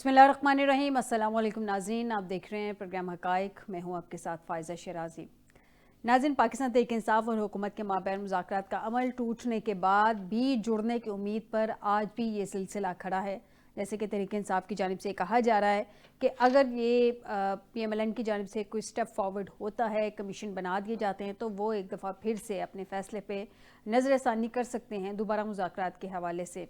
बिस्मिल्लाहिर्रहमानिर्रहीम। अस्सलाम वालेकुम नाज़रीन, आप देख रहे हैं प्रोग्राम हक़ाइक़। मैं हूं आपके साथ फ़ाइज़ा शराज़ी। नाज़रीन, पाकिस्तान तहरीक इंसाफ और हुकूमत के माबैन मुज़ाकरात का अमल टूटने के बाद भी जुड़ने की उम्मीद पर आज भी ये सिलसिला खड़ा है। जैसे कि तहरीक इंसाफ की जानिब से कहा जा रहा है कि अगर ये PMLN की जानिब से कोई स्टेप फॉरवर्ड होता है, कमीशन बना दिए जाते हैं, तो वो एक दफ़ा फिर से अपने फ़ैसले पे नज़रसानी कर सकते हैं दोबारा मुज़ाकरात के हवाले से।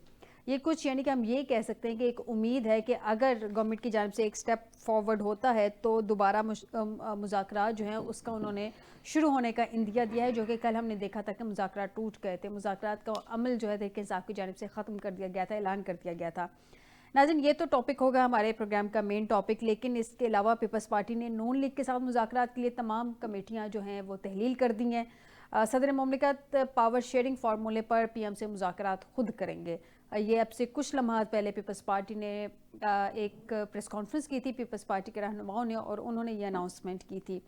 ये कुछ यानी कि हम ये कह सकते हैं कि एक उम्मीद है कि अगर गवर्नमेंट की जानिब से एक स्टेप फॉरवर्ड होता है तो दोबारा मुज़ाकरात जो हैं उसका उन्होंने शुरू होने का इंदिया दिया है, जो कि कल हमने देखा था कि मुज़ाकरात टूट गए थे। मुज़ाकरात का अमल जो है तहरीक इंसाफ की जानिब से ख़त्म कर दिया गया था, ऐलान कर दिया गया था। नाज़रीन, ये तो टॉपिक होगा हमारे प्रोग्राम का मेन टॉपिक, लेकिन इसके अलावा पीपल्स पार्टी ने नून लीग के साथ मुज़ाकरात के लिए तमाम कमेटियाँ जो हैं वो तहलील कर दी हैं। सदर मुमलिकत पावर शेयरिंग फार्मूले पर PM से मुज़ाकरात खुद करेंगे। ये अब से कुछ लम्हात पहले पीपल्स पार्टी ने एक प्रेस कॉन्फ्रेंस की थी, पीपल्स पार्टी के रहनुमाओं ने, और उन्होंने ये अनाउंसमेंट की थी।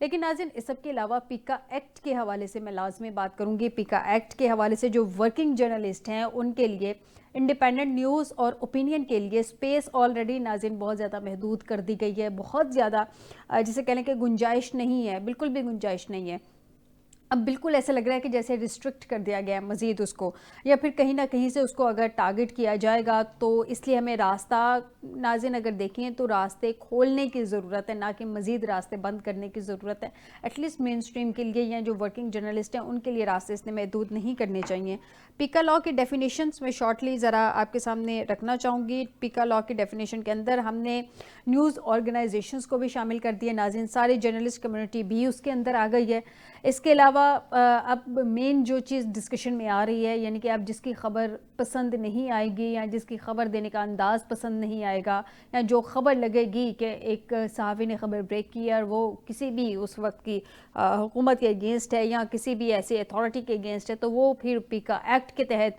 लेकिन नाज़रीन, इस सब के अलावा पीका एक्ट के हवाले से मैं लाजमी बात करूँगी। पीका एक्ट के हवाले से जो वर्किंग जर्नलिस्ट हैं उनके लिए इंडिपेंडेंट न्यूज़ और ओपिनियन के लिए स्पेस ऑलरेडी नाज़रीन बहुत ज़्यादा महदूद कर दी गई है। बहुत ज़्यादा जिसे कह लें कि गुंजाइश नहीं है, बिल्कुल भी गुंजाइश नहीं है। अब बिल्कुल ऐसा लग रहा है कि जैसे रिस्ट्रिक्ट कर दिया गया है मज़ीद उसको, या फिर कहीं ना कहीं से उसको अगर टारगेट किया जाएगा, तो इसलिए हमें रास्ता नाज़रीन अगर देखें तो रास्ते खोलने की ज़रूरत है, ना कि मज़ीद रास्ते बंद करने की ज़रूरत है। एटलीस्ट मेन स्ट्रीम के लिए या जो वर्किंग जर्नलिस्ट हैं उनके लिए रास्ते इसने महदूद नहीं करने चाहिए। पीका लॉ की डेफिनेशंस में शॉर्टली ज़रा आपके सामने रखना चाहूँगी। पीका लॉ की डेफिनेशन के अंदर हमने न्यूज़ ऑर्गेनाइजेशंस को भी शामिल कर दिया नाज़रीन, सारी जर्नलिस्ट कम्युनिटी भी उसके अंदर आ गई है। इसके अलावा अब मेन जो चीज़ डिस्कशन में आ रही है, यानी कि अब जिसकी ख़बर पसंद नहीं आएगी या जिसकी ख़बर देने का अंदाज़ पसंद नहीं आएगा, या जो ख़बर लगेगी कि एक सहाफ़ी ने ख़बर ब्रेक की और वो किसी भी उस वक्त की हुकूमत के अगेंस्ट है या किसी भी ऐसे अथॉरिटी के अगेंस्ट है, तो वो फिर पीका एक्ट के तहत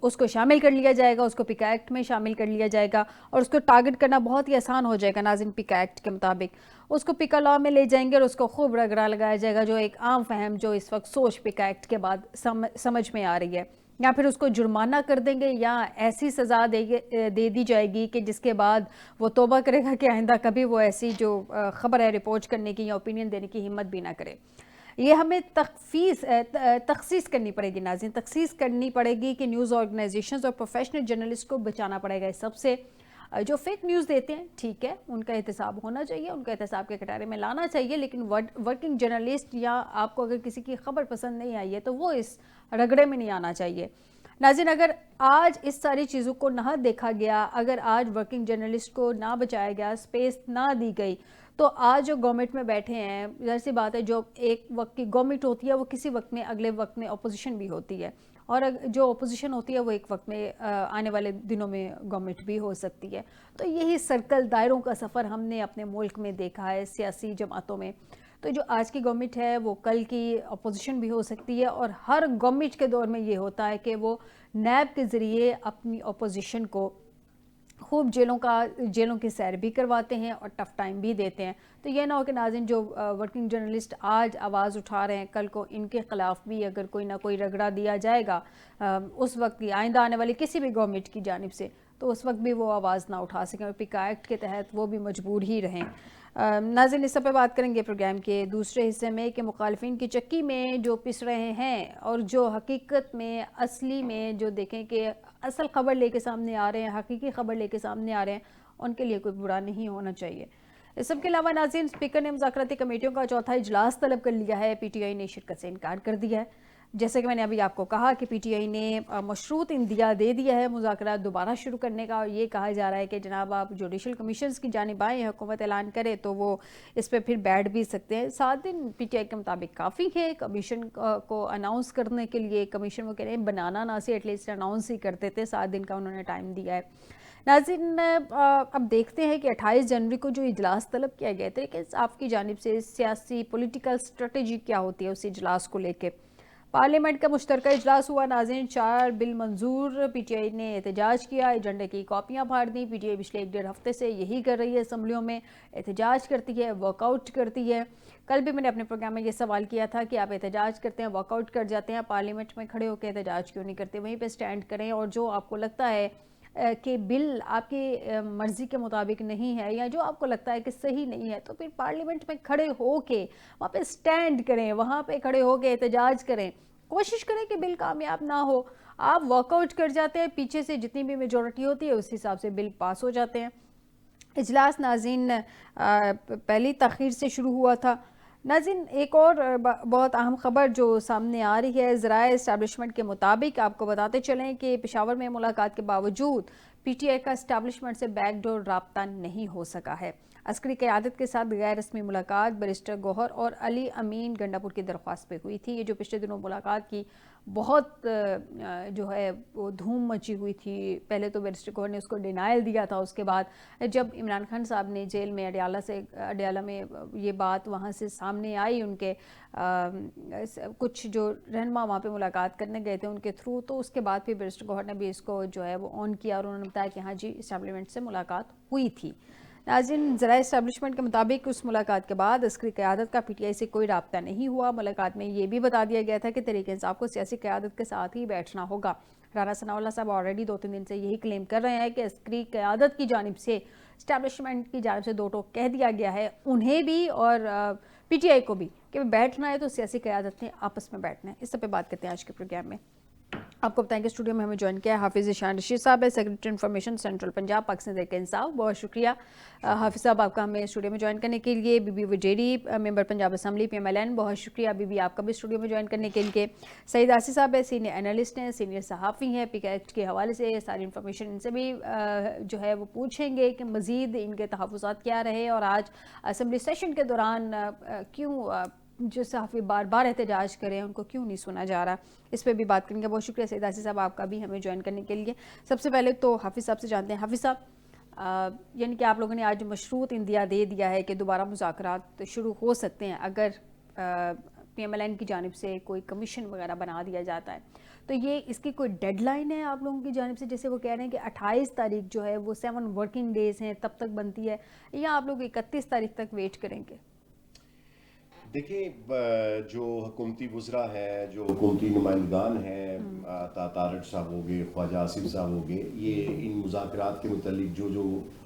उसको शामिल कर लिया जाएगा, उसको पीका एक्ट में शामिल कर लिया जाएगा और उसको टारगेट करना बहुत ही आसान हो जाएगा नाज़रीन। पीका एक्ट के मुताबिक उसको पीका लॉ में ले जाएंगे और उसको खूब रगड़ा लगाया जाएगा, जो एक आम फहम जो इस वक्त सोच पीका एक्ट के बाद समझ में आ रही है। या फिर उसको जुर्माना कर देंगे या ऐसी सज़ा दे दी जाएगी कि जिसके बाद वो तौबा करेगा कि आइंदा कभी वो ऐसी जो ख़बर है रिपोर्ट करने की या ओपिनियन देने की हिम्मत भी ना करे। ये हमें तखसीस करनी पड़ेगी नाज़रीन, तखसीस करनी पड़ेगी कि न्यूज़ ऑर्गेनाइजेशंस और प्रोफेशनल जर्नलिस्ट को बचाना पड़ेगा इस सबसे। जो फेक न्यूज़ देते हैं ठीक है, उनका एहतसाब होना चाहिए, उनका एहतसाब के कटारे में लाना चाहिए, लेकिन वर्किंग जर्नलिस्ट या आपको अगर किसी की खबर पसंद नहीं आई है तो वो इस रगड़े में नहीं आना चाहिए। नाज़रीन, अगर आज इस सारी चीज़ों को ना देखा गया, अगर आज वर्किंग जर्नलिस्ट को ना बचाया गया, स्पेस ना दी गई, तो आज जो गवर्नमेंट में बैठे हैं, ज़ाहिर सी बात है जो एक वक्त की गवर्नमेंट होती है वो किसी वक्त में अगले वक्त में अपोजिशन भी होती है, और जो अपोजिशन होती है वो एक वक्त में आने वाले दिनों में गवर्नमेंट भी हो सकती है। तो यही सर्कल दायरों का सफ़र हमने अपने मुल्क में देखा है सियासी जमातों में। तो जो आज की गवर्नमेंट है वो कल की अपोजिशन भी हो सकती है, और हर गवर्नमेंट के दौर में ये होता है कि वो नैब के ज़रिए अपनी अपोजिशन को खूब जेलों की सैर भी करवाते हैं और टफ़ टाइम भी देते हैं। तो ये ना हो कि नाज़रीन जो वर्किंग जर्नलिस्ट आज आवाज़ उठा रहे हैं, कल को इनके ख़िलाफ़ भी अगर कोई ना कोई रगड़ा दिया जाएगा उस वक्त की आइंदा आने वाली किसी भी गवर्नमेंट की जानिब से, तो उस वक्त भी वो आवाज़ ना उठा सकें और पीका एक्ट के तहत वो भी मजबूर ही रहें। नाज़रीन, इस सब पे बात करेंगे प्रोग्राम के दूसरे हिस्से में कि मुखालिफिन की चक्की में जो पिस रहे हैं और जो हकीकत में असली में जो देखें कि असल ख़बर लेके सामने आ रहे हैं, हकीकी ख़बर लेके सामने आ रहे हैं, उनके लिए कोई बुरा नहीं होना चाहिए। इस सब के अलावा नाज़रीन, स्पीकर ने मुज़ाकराती कमेटियों का चौथा इजलास तलब कर लिया है। PTI ने शिरकत से इनकार कर दिया है। जैसे कि मैंने अभी आपको कहा कि PTI ने मशरूत इंदिया दे दिया है मुज़ाकरात दोबारा शुरू करने का, और ये कहा जा रहा है कि जनाब आप जुडिशल कमीशंस की जानिब आए, हुकूमत ऐलान करे तो वो इस पर फिर बैठ भी सकते हैं। 7 दिन PTI के मुताबिक काफ़ी है कमीशन को अनाउंस करने के लिए। कमीशन वो कह रहे हैं बनाना ना से एटलीस्ट अनाउंस ही कर देते, 7 दिन का उन्होंने टाइम दिया है। नाज़रीन, अब देखते हैं कि 28 जनवरी को जो इजलास तलब किया गया था कि आपकी जानिब से सियासी पॉलिटिकल स्ट्रेटजी क्या होती है उस इजलास को लेके। पार्लियामेंट का मुश्तरका इजलास हुआ नाज़रीन, 4 बिल मंजूर। PTI ने एहतजाज किया, एजेंडे की कॉपियाँ फाड़ दी। PTI पिछले 1-1.5 हफ्ते से यही कर रही है, असम्बलियों में एहतजाज करती है, वर्कआउट करती है। कल भी मैंने अपने प्रोग्राम में ये सवाल किया था कि आप एहतजाज करते हैं, वर्कआउट कर जाते हैं, पार्लियामेंट में खड़े होकर एहतजाज क्यों नहीं करते, वहीं पर स्टैंड करें और जो आपको लगता है کہ بل آپ کی مرضی کے مطابق نہیں ہے یا جو آپ کو لگتا ہے کہ صحیح نہیں ہے تو پھر پارلیمنٹ میں کھڑے ہو کے وہاں پہ سٹینڈ کریں, وہاں پہ کھڑے ہو کے احتجاج کریں, کوشش کریں کہ بل کامیاب نہ ہو. آپ واک آؤٹ کر جاتے ہیں, پیچھے سے جتنی بھی میجورٹی ہوتی ہے اس حساب سے بل پاس ہو جاتے ہیں. اجلاس ناظرین پہلی تاخیر سے شروع ہوا تھا. ناظرین ایک اور بہت اہم خبر جو سامنے آ رہی ہے, ذرائع اسٹیبلشمنٹ کے مطابق آپ کو بتاتے چلیں کہ پشاور میں ملاقات کے باوجود پی ٹی آئی کا اسٹیبلشمنٹ سے بیک ڈور رابطہ نہیں ہو سکا ہے. عسکری قیادت کے ساتھ غیر رسمی ملاقات بیرسٹر گوہر اور علی امین گنڈا پور کی درخواست پہ ہوئی تھی. یہ جو پچھلے دنوں ملاقات کی بہت جو ہے وہ دھوم مچی ہوئی تھی. پہلے تو بیرسٹر گوہر نے اس کو ڈینائل دیا تھا, اس کے بعد جب عمران خان صاحب نے جیل میں اڈیالہ میں یہ بات وہاں سے سامنے آئی, ان کے کچھ جو رہنما وہاں پہ ملاقات کرنے گئے تھے ان کے تھرو, تو اس کے بعد پھر بیرسٹر گوہر نے بھی اس کو جو ہے وہ آن کیا اور انہوں نے بتایا کہ ہاں جی اسٹیبلشمنٹ سے ملاقات ہوئی تھی. ناظرین ذرائع اسٹیبلشمنٹ کے مطابق اس ملاقات کے بعد عسکری قیادت کا پی ٹی آئی سے کوئی رابطہ نہیں ہوا. ملاقات میں یہ بھی بتا دیا گیا تھا کہ تحریک انصاف کو سیاسی قیادت کے ساتھ ہی بیٹھنا ہوگا. رانا ثناء اللہ صاحب آلریڈی 2-3 دن سے یہی کلیم کر رہے ہیں کہ عسکری قیادت کی جانب سے اسٹیبلشمنٹ کی جانب سے دو ٹوک کہہ دیا گیا ہے انہیں بھی اور پی ٹی آئی کو بھی کہ بیٹھنا ہے تو سیاسی قیادت نے آپس میں بیٹھنا ہے. اس سب پہ بات کرتے ہیں آج کے پروگرام میں. آپ کو بتائیں کہ اسٹوڈیو میں ہمیں جوائن کیا ہے حافظ ذیشان رشید صاحب ہے, secretary information central Punjab Pakistan Tehreek Insaf. بہت شکریہ حافظ صاحب آپ کا ہمیں اسٹوڈیو میں جوائن کرنے کے لیے. Bibi Wajiri member Punjab assembly P M L N, بہت شکریہ بی بی آپ کا بھی اسٹوڈیو میں جوائن کرنے کے لیے. سعید آصف صاحب ہے, سینئر اینالسٹ ہیں, سینئر صحافی ہیں, پک ایکٹ کے حوالے سے ساری انفارمیشن ان سے بھی جو ہے وہ پوچھیں گے کہ مزید ان کے تحفظات کیا رہے اور آج اسمبلی سیشن کے دوران کیوں جو صحافی بار بار احتجاج کریں ان کو کیوں نہیں سنا جا رہا, اس پہ بھی بات کریں گے. بہت شکریہ سعید آصف صاحب آپ کا بھی ہمیں جوائن کرنے کے لیے. سب سے پہلے تو حافظ صاحب سے جانتے ہیں. حافظ صاحب یعنی کہ آپ لوگوں نے آج مشروط اندیا دے دیا ہے کہ دوبارہ مذاکرات شروع ہو سکتے ہیں اگر پی ایم ایل این کی جانب سے کوئی کمیشن وغیرہ بنا دیا جاتا ہے, تو یہ اس کی کوئی ڈیڈ لائن ہے آپ لوگوں کی جانب سے؟ جیسے وہ کہہ رہے ہیں کہ 28 تاریخ جو ہے وہ 7 ورکنگ ڈیز ہیں تب تک بنتی ہے, یا آپ لوگ 31 تاریخ تک ویٹ کریں گے؟ دیکھیں جو حکومتی وزراء ہیں, جو حکومتی نمائندگان ہیں, تارڑ صاحب ہو گئے, خواجہ آصف صاحب ہو گئے, یہ ان مذاکرات کے متعلق جو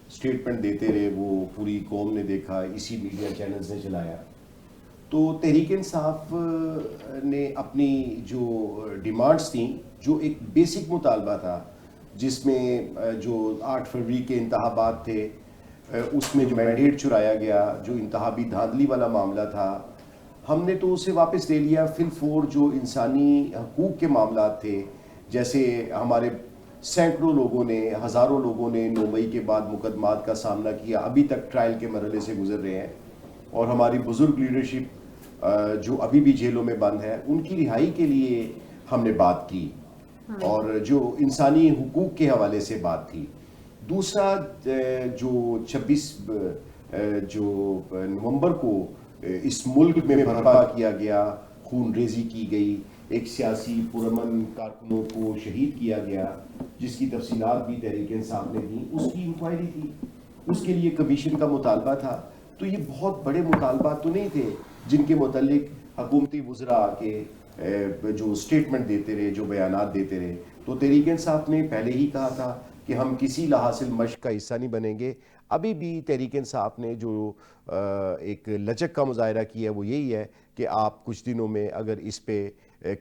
اسٹیٹمنٹ دیتے رہے وہ پوری قوم نے دیکھا, اسی میڈیا چینلز نے چلایا. تو تحریک انصاف نے اپنی جو ڈیمانڈز تھیں, جو ایک بیسک مطالبہ تھا جس میں جو 8 فروری کے انتخابات تھے اس میں جو مینڈیٹ چرایا گیا, جو انتخابی دھاندلی والا معاملہ تھا, ہم نے تو اسے واپس لے لیا. فی الفور جو انسانی حقوق کے معاملات تھے, جیسے ہمارے سینکڑوں لوگوں نے, ہزاروں لوگوں نے 9 مئی کے بعد مقدمات کا سامنا کیا, ابھی تک ٹرائل کے مرحلے سے گزر رہے ہیں, اور ہماری بزرگ لیڈرشپ جو ابھی بھی جیلوں میں بند ہے, ان کی رہائی کے لیے ہم نے بات کی, اور جو انسانی حقوق کے حوالے سے بات تھی. دوسرا جو 26 جو نومبر کو اس ملک میں برپا کیا گیا, خون ریزی کی گئی, ایک سیاسی پرامن کارکنوں کو شہید کیا گیا, جس کی تفصیلات بھی تحریک انصاف نے دی, اس کی انکوائری تھی, اس کے لیے کمیشن کا مطالبہ تھا. تو یہ بہت بڑے مطالبات تو نہیں تھے جن کے متعلق حکومتی وزراء کے جو اسٹیٹمنٹ دیتے رہے, جو بیانات دیتے رہے. تو تحریک انصاف نے پہلے ہی کہا تھا کہ ہم کسی لحاظ مشق کا حصہ نہیں بنیں گے. ابھی بھی تحریک انصاف نے جو ایک لچک کا مظاہرہ کیا ہے وہ یہی ہے کہ آپ کچھ دنوں میں اگر اس پہ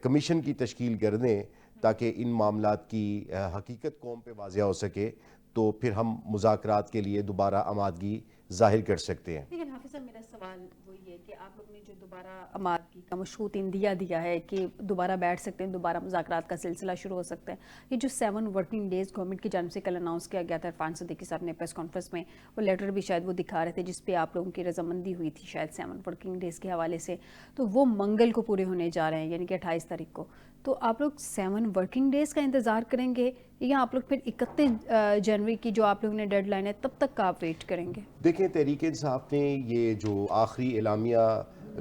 کمیشن کی تشکیل کر دیں تاکہ ان معاملات کی حقیقت قوم پہ واضح ہو سکے, تو پھر ہم مذاکرات کے لیے دوبارہ آمادگی ظاہر کر سکتے ہیں. لیکن حافظ صاحب میرا سوال وہی ہے کہ آپ لوگ نے جو دوبارہ آمادگی کا مشروط اندیا دیا ہے کہ دوبارہ بیٹھ سکتے ہیں, دوبارہ مذاکرات کا سلسلہ شروع ہو سکتا ہے, یہ جو 7 ورکنگ ڈیز گورنمنٹ کی جانب سے کل اناؤنس کیا گیا تھا, عرفان صدیقی صاحب نے پریس کانفرنس میں وہ لیٹر بھی شاید وہ دکھا رہے تھے جس پہ آپ لوگوں کی رضامندی ہوئی تھی شاید 7 ورکنگ ڈیز کے حوالے سے, تو وہ منگل کو پورے ہونے جا رہے ہیں یعنی کہ 28 تاریخ کو. تو آپ لوگ 7 ورکنگ ڈیز کا انتظار کریں گے یا آپ لوگ پھر 31 جنوری کی جو آپ لوگوں نے ڈیڈ لائن ہے تب تک کا آپ ویٹ کریں گے؟ دیکھیں تحریک انصاف نے یہ جو آخری اعلامیہ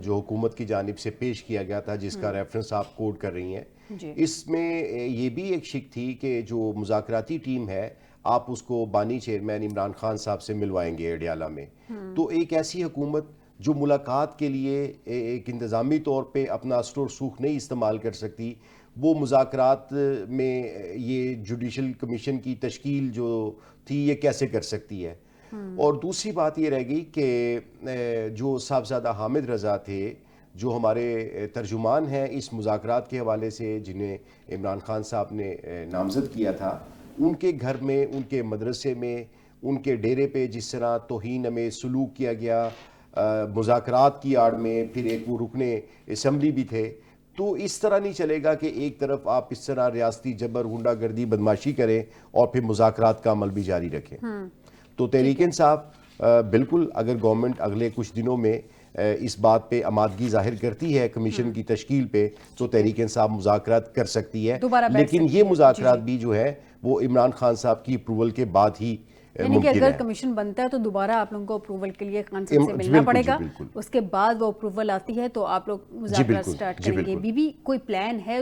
جو حکومت کی جانب سے پیش کیا گیا تھا, جس کا ریفرنس آپ کوٹ کر رہی ہیں, اس میں یہ بھی ایک شک تھی کہ جو مذاکراتی ٹیم ہے آپ اس کو بانی چیئرمین عمران خان صاحب سے ملوائیں گے اڈیالہ میں. تو ایک ایسی حکومت جو ملاقات کے لیے ایک انتظامی طور پہ اپنا اسٹور سوکھ نہیں استعمال کر سکتی, وہ مذاکرات میں یہ جوڈیشل کمیشن کی تشکیل جو تھی یہ کیسے کر سکتی ہے. اور دوسری بات یہ رہ گئی کہ جو صاحبزادہ حامد رضا تھے جو ہمارے ترجمان ہیں اس مذاکرات کے حوالے سے جنہیں عمران خان صاحب نے نامزد کیا تھا, ان کے گھر میں, ان کے مدرسے میں, ان کے ڈیرے پہ جس طرح توہین میں سلوک کیا گیا مذاکرات کی آڑ میں, پھر ایک وہ رکن اسمبلی بھی تھے, تو اس طرح نہیں چلے گا کہ ایک طرف آپ اس طرح ریاستی جبر, غنڈہ گردی, بدماشی کریں اور پھر مذاکرات کا عمل بھی جاری رکھیں. تو تحریک انصاف بالکل اگر گورنمنٹ اگلے کچھ دنوں میں اس بات پہ آمادگی ظاہر کرتی ہے کمیشن کی تشکیل پہ, تو تحریک انصاف مذاکرات کر سکتی ہے, لیکن یہ مذاکرات بھی جو ہے وہ عمران خان صاحب کی اپروول کے بعد ہی یعنی کہ اگر کمیشن بنتا ہے تو دوبارہ آپ لوگوں کو اپروول کے لیے خان صاحب سے ملنا پڑے گا, اس کے بعد وہ اپروول آتی ہے تو آپ لوگ مذاکرات سٹارٹ کریں گے. بھی کوئی پلان ہے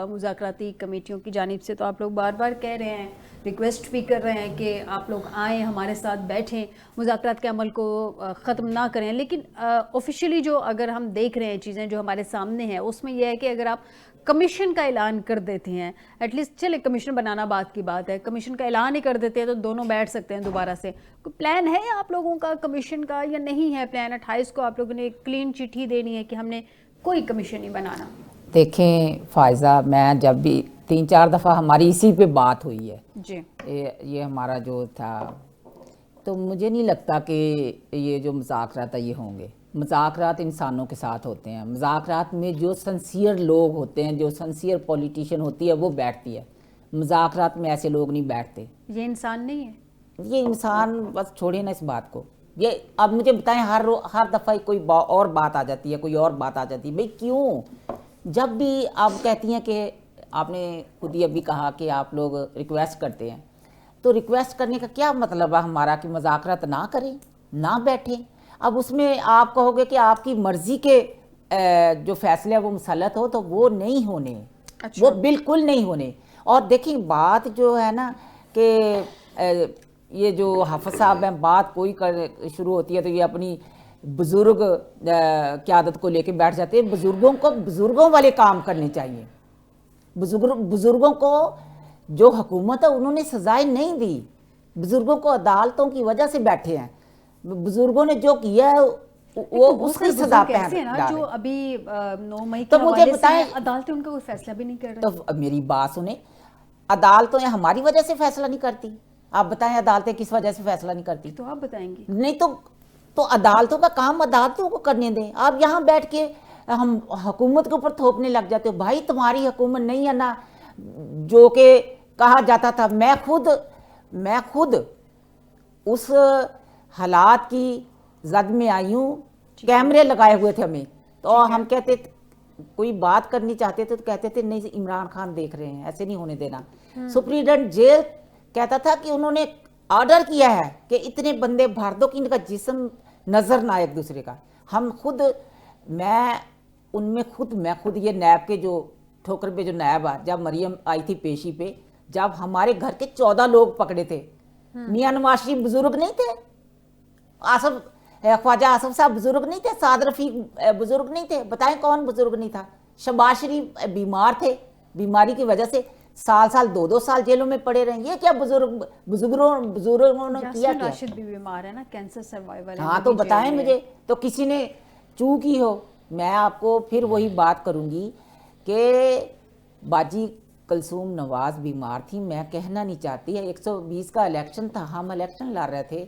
مذاکراتی کمیٹیوں کی جانب سے؟ تو آپ لوگ بار بار کہہ رہے ہیں, ریکویسٹ بھی کر رہے ہیں کہ آپ لوگ آئیں, ہمارے ساتھ بیٹھیں, مذاکرات کے عمل کو ختم نہ کریں, لیکن آفیشیلی جو اگر ہم دیکھ رہے ہیں چیزیں جو ہمارے سامنے ہیں اس میں یہ ہے کہ اگر آپ کمیشن کا اعلان کر دیتے ہیں, ایٹ لیسٹ چلے کمیشن بنانا بات کی بات ہے, کمیشن کا اعلان ہی کر دیتے ہیں تو دونوں بیٹھ سکتے ہیں دوبارہ سے. کوئی پلان ہے آپ لوگوں کا کمیشن کا یا نہیں ہے پلان؟ 28 کو آپ لوگوں نے کلین چٹھی دینی ہے کہ ہم نے کوئی کمیشن نہیں بنانا. دیکھیں فائزہ, میں جب بھی 3-4 دفعہ ہماری اسی پہ بات ہوئی ہے جی, یہ ہمارا جو تھا, تو مجھے نہیں لگتا کہ یہ جو مذاکرات یہ ہوں گے. مذاکرات انسانوں کے ساتھ ہوتے ہیں, مذاکرات میں جو سنسیئر لوگ ہوتے ہیں, جو سنسیئر پولیٹیشین ہوتی ہے وہ بیٹھتی ہے, مذاکرات میں ایسے لوگ نہیں بیٹھتے. یہ انسان نہیں ہے, یہ انسان, بس چھوڑے نا اس بات کو. یہ اب مجھے بتائیں, ہر دفعہ کوئی اور بات آ جاتی ہے, کوئی اور بات آ جاتی ہے, بھئی کیوں؟ جب بھی آپ کہتی ہیں کہ آپ نے خود ہی ابھی کہا کہ آپ لوگ ریکویسٹ کرتے ہیں, تو ریکویسٹ کرنے کا کیا مطلب ہے ہمارا کہ مذاکرات نہ کریں, نہ بیٹھیں؟ اب اس میں آپ کہو گے کہ آپ کی مرضی کے جو فیصلے وہ مسلط ہو, تو وہ نہیں ہونے, وہ بالکل نہیں ہونے. اور دیکھیں بات جو ہے نا کہ یہ جو حافظ صاحب ہیں, بات کوئی شروع ہوتی ہے تو یہ اپنی بزرگ قیادت کو لے کے بیٹھ جاتے ہیں. بزرگوں کو بزرگوں والے کام کرنے چاہیے. بزرگوں کو جو حکومت ہے انہوں نے سزائیں نہیں دی, بزرگوں کو عدالتوں کی وجہ سے بیٹھے ہیں. بزرگوں نے جو کیا ہے وہ اس کی سزا پہ جو ابھی 9 مئی کے حوالے سے عدالتیں ان کا کوئی فیصلہ بھی نہیں کر رہی. تو میری بات سنیں, عدالتیں ہماری وجہ سے فیصلہ نہیں کرتی. آپ بتائیں عدالتیں کس وجہ سے فیصلہ نہیں کرتی؟ تو آپ بتائیں گے. نہیں تو عدالتوں کا کام عدالتوں کو کرنے دیں. آپ یہاں بیٹھ کے ہم حکومت کے اوپر تھوپنے لگ جاتے ہو. بھائی تمہاری حکومت نہیں ہے نا, جو کہ کہا جاتا تھا. میں خود اس حالات کی زد میں آئی ہوں, کیمرے لگائے ہوئے تھے ہمیں, تو ہم کہتے کوئی بات کرنی چاہتے تھے تو کہتے تھے نہیں عمران خان دیکھ رہے ہیں, ایسے نہیں ہونے دینا. سپریڈنٹ جیل کہتا تھا کہ انہوں نے آرڈر کیا ہے کہ اتنے بندے بھر دو کہ ان کا جسم نظر نہ ایک دوسرے کا. ہم خود, میں خود یہ نیب کے جو ٹھوکر پہ جو نیب ہے, جب مریم آئی تھی پیشی پہ, جب ہمارے گھر کے 14 لوگ پکڑے تھے, میاں نواز شریف بزرگ نہیں تھے, خواجہ آصف صاحب بزرگ نہیں تھے, سعد رفیق بزرگ نہیں تھے, بتائیں کون بزرگ نہیں تھا؟ شہباز شریف بیمار تھے, بیماری کی وجہ سے سال 2 سال جیلوں میں پڑے رہے. یہ کیا بزرگوں نے کیا؟ راشد بھی بیمار ہے نا, کینسر سروائیور ہے. ہاں تو بتائیں مجھے, تو کسی نے چوں کی ہو. میں آپ کو پھر وہی بات کروں گی کہ باجی کلثوم نواز بیمار تھی. میں کہنا نہیں چاہتی ہے, 120 کا الیکشن تھا, ہم الیکشن لڑ رہے تھے,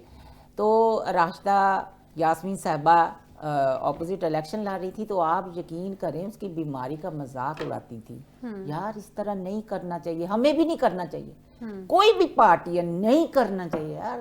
تو راشدہ یاسمین صاحبہ اپوزٹ الیکشن لڑ رہی تھی, تو آپ یقین کریں اس کی بیماری کا مذاق اڑاتی تھی. یار اس طرح نہیں کرنا چاہیے, ہمیں بھی نہیں کرنا چاہیے, کوئی بھی پارٹی ہے نہیں کرنا چاہیے. یار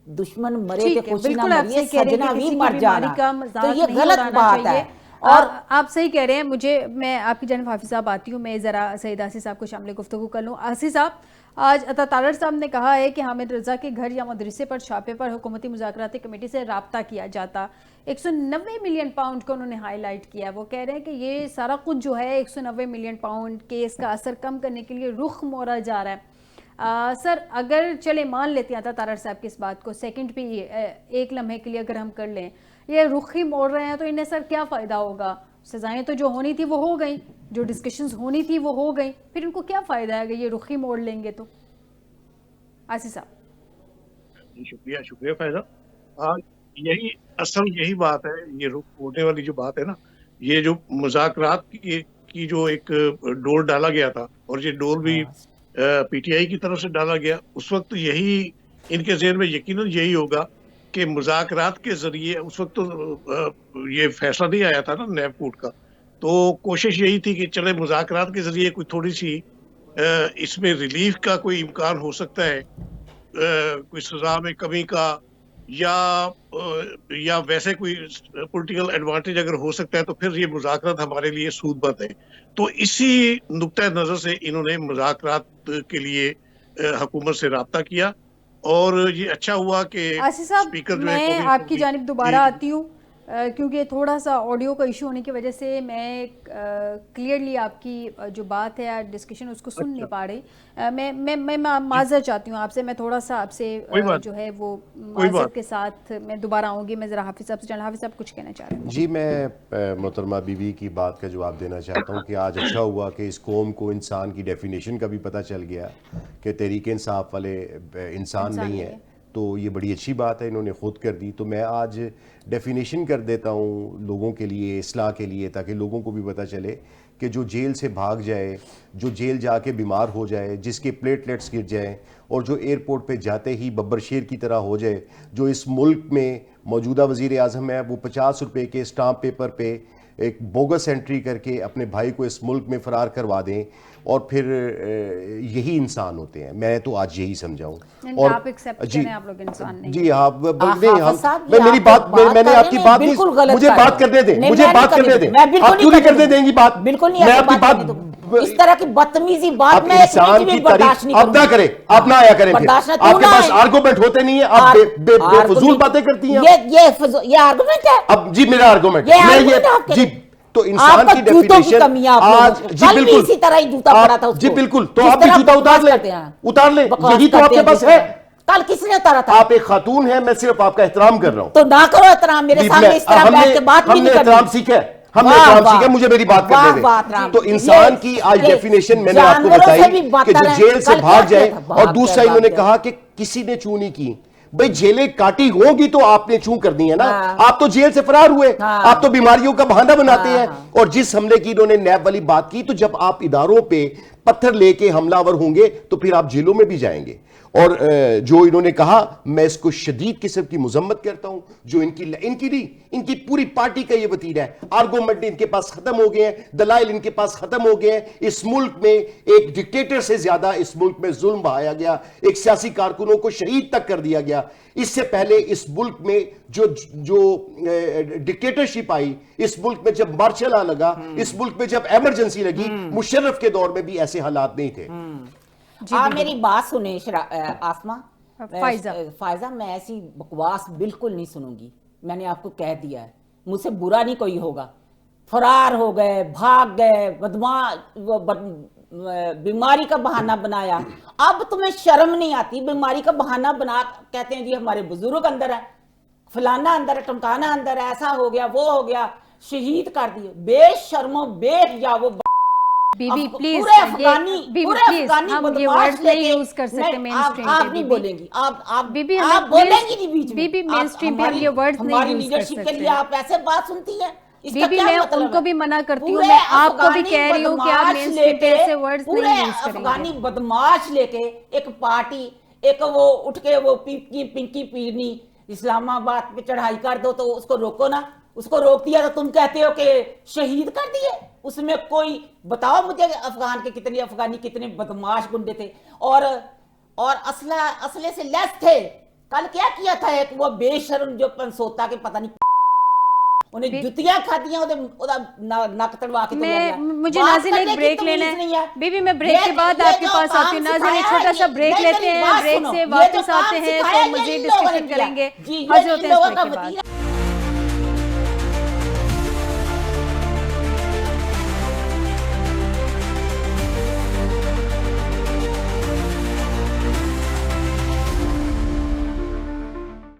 دشمن مرے کہ خوشی نہ مریے, سجنا بھی مر جانا, تو یہ غلط بات ہے. اور آپ صحیح کہہ رہے ہیں. میں آپ کی جانب حافظ صاحب آتی ہوں, میں ذرا سعید آسی صاحب کو شامل گفتگو کر لوں. آسی صاحب, آج عطا تالر صاحب نے کہا ہے کہ حامد رضا کے گھر یا مدرسے پر چھاپے پر حکومتی مذاکراتی کمیٹی سے رابطہ کیا جاتا. 190 ملین پاؤنڈ کو انہوں نے ہائی لائٹ کیا. وہ کہہ رہے ہیں کہ یہ سارا کچھ جو ہے 190 ملین پاؤنڈ کیس کا اثر کم کرنے کے لیے رخ موڑا جا رہا ہے. سر اگر چلے مان لیتے ہیں عطا تالر صاحب کی اس بات کو, سیکنڈ بھی ایک لمحے کے لیے اگر ہم کر لیں, یہ رخ ہی موڑ رہے ہیں, تو انہیں سر کیا فائدہ ہوگا सज़ाएं तो जो होनी थी वो हो गई, जो डिस्कशंस होनी थी वो हो गई, फिर इनको क्या फ़ायदा है अगर ये रुख ही मोड़ लेंगे तो? आसिफ साहब। शुक्रिया फैजा। यही बात है, ये रुख मोड़ने वाली जो बात है ना, ये जो मुज़ाकरात की जो एक डोर डाला गया था, और ये डोर भी पीटीआई की तरफ से डाला गया, उस वक्त यही इनके ज़हन में यकीनन यही होगा कि मुज़ाकरात के ज़रिए, उस वक्त तो ये फैसला नहीं आया था ना नैब कोर्ट का, तो कोशिश यही थी कि चले मुज़ाकरात के ज़रिए कोई थोड़ी सी इसमें रिलीफ का कोई इम्कान हो सकता है, कोई सज़ा में कमी का, या वैसे कोई पॉलिटिकल एडवांटेज अगर हो सकता है तो फिर ये मुज़ाकरात हमारे लिए सूदबद्ध है। तो इसी नुक्ता नज़र से इन्होंने मुज़ाकरात के लिए हुकूमत से राब्ता किया, और ये अच्छा हुआ कि आसिफ साहब, स्पीकर जो मैं है आपकी जानिब दोबारा आती हूँ, क्योंकि थोड़ा सा ऑडियो का इशू होने की वजह से मैं क्लियरली आपकी जो बात है डिस्कशन उसको सुन नहीं पा रही। मैं माज़रत चाहती हूँ आपसे, मैं थोड़ा सा आपसे जो है वो माज़रत के साथ मैं दोबारा आऊँगी। मैं ज़रा हाफिज़ साहब से जाना, हाफिज़ साहब कुछ कहना चाह रहे हैं? जी, मैं मोहतरमा बीवी की बात का जवाब देना चाहता हूँ कि आज अच्छा हुआ कि इस कौम को इंसान की डेफिनेशन का भी पता चल गया कि तहरीक इंसाफ वाले इंसान नहीं है, तो ये बड़ी अच्छी बात है, इन्होंने खुद कर दी। तो मैं आज डेफिनेशन कर देता हूँ लोगों के लिए, इस्लाह के लिए, ताकि लोगों को भी पता चले कि जो जेल से भाग जाए, जो जेल जाके बीमार हो जाए, जिसके प्लेटलेट्स गिर जाएं, और जो एयरपोर्ट पे जाते ही बब्बर शेर की तरह हो जाए, जो इस मुल्क में मौजूदा वज़ीर आज़म है वो 50 रुपए के स्टाम्प पेपर पे एक बोगस एंट्री करके अपने भाई को इस मुल्क में फ़रार करवा दें, और फिर यही इंसान होते हैं। मैं तो आज यही समझाऊं। और आप एक्सेप्ट करें आप लोग इंसान नहीं? जी हाँ, मेरी बात, मैंने आपकी बात नहीं, मुझे बात करने दें, मुझे बात करने दें। आप क्यों नहीं करने देंगी बात? बिल्कुल नहीं, मैं आपकी बात, इस तरह की बदतमीजी बात में इंसान की तारीफ आप ना करें, आप ना आया करें, आपके पास आर्गूमेंट होते नहीं है, आप बेफजूल बातें करती हैं। ये आर्गूमेंट है? अब जी मेरा आर्गूमेंट जी, तो इंसान की डेफिनेशन आज जी बिल्कुल इसी तरह ही जूता पड़ा था उसको। जी बिल्कुल, तो आप भी जूता उतार ले, यही तो आपके पास है। कल किसने उतारा था? आप एक खातून है, मैं सिर्फ आपका एहतराम कर रहा हूँ। तो ना करो एहतराम, मेरे सामने इस तरह बैठ के बात भी नहीं करनी। एहतराम सीखा, हमने एहतराम सीखा, मुझे मेरी बात करने दें। तो इंसान की आज डेफिनेशन मैंने आपको बताई कि जो जेल से भाग जाए, और दूसरा इन्होंने कहा कि किसी ने चू नहीं की। भाई जेलें काटी होगी तो आपने चूं कर दी है ना, आप तो जेल से फरार हुए, आप तो बीमारियों का बहाना बनाते हैं। और जिस हमले की इन्होंने नैब वाली बात की, तो जब आप इदारों पे पत्थर लेके हमलावर होंगे तो फिर आप जेलों में भी जाएंगे। और जो इन्होंने कहा, मैं इसको शदीद किस्म की मुजम्मत करता हूं, जो इनकी नहीं, इनकी पूरी पार्टी का ये वतीरा है। आर्गूमेंट इनके पास खत्म हो गए हैं, दलाइल इनके पास खत्म हो गए हैं। इस मुल्क में एक डिक्टेटर से ज्यादा इस मुल्क में जुल्म बहाया गया, एक सियासी कारकुनों को शहीद तक कर दिया गया। इससे पहले इस मुल्क में जो डिक्टेटरशिप आई, इस मुल्क में जब मार्शल लॉ लगा, इस मुल्क में जब इमरजेंसी लगी, मुशर्रफ के दौर में भी ऐसे हालात नहीं थे। आप मेरी बात सुने आसमा, फायजा, मैं ऐसी बकवास बिल्कुल नहीं सुनूंगी। मैंने आपको कह दिया है, मुझसे बुरा नहीं कोई होगा। फरार हो गए, भाग गए, बीमारी का बहाना बनाया। अब तुम्हें शर्म नहीं आती? बीमारी का बहाना बना, कहते हैं जी हमारे बुजुर्ग अंदर है, फलाना अंदर है, टमकाना अंदर है, ऐसा हो गया, वो हो गया, शहीद कर दिए। बेशर्मो बेहजावो बीबी प्लीज, पूरे अफगानी हम ये वर्ड्स नहीं यूज कर सकते मेन स्ट्रीम पे। आप नहीं बोलेंगी, आप बीबी, आप बोलेंगी नहीं बीच में। बीबी मेन स्ट्रीम पे हम ये वर्ड्स नहीं यूज कर सकते। हमारी लीडरशिप के लिए आप ऐसे बात सुनती हैं? बीबी मैं उनको भी मना करती हूँ, मैं आपको भी कह रही हूँ कि आप मेन स्ट्रीम पे ऐसे वर्ड्स नहीं यूज करेंगे। अफगानी बदमाश लेके एक पार्टी, एक वो उठ के वो पिंकी पीरनी इस्लामाबाद पे चढ़ाई कर दो तो उसको रोको ना। उसको रोक दिया तो तुम कहते हो कि शहीद कर दिए। उसमें कोई बताओ मुझे अफगानी कितने बदमाश गुंडे थे, और असले से लैस थे। कल क्या किया था एक वो बेशर्म जो पंसोता के पता नहीं उन्हें जुतियां खादियां, नक तड़वा के मुझे नाज़रीन एक ब्रेक लेना है। बीबी मैं ब्रेक के बाद आपके पास आती हूँ। नाज़रीन एक छोटा सा ब्रेक लेते हैं, ब्रेक से वापस आते हैं तो मज़ीद डिस्कशन करेंगे। हाजिर होते हैं इस ब्रेक के बाद।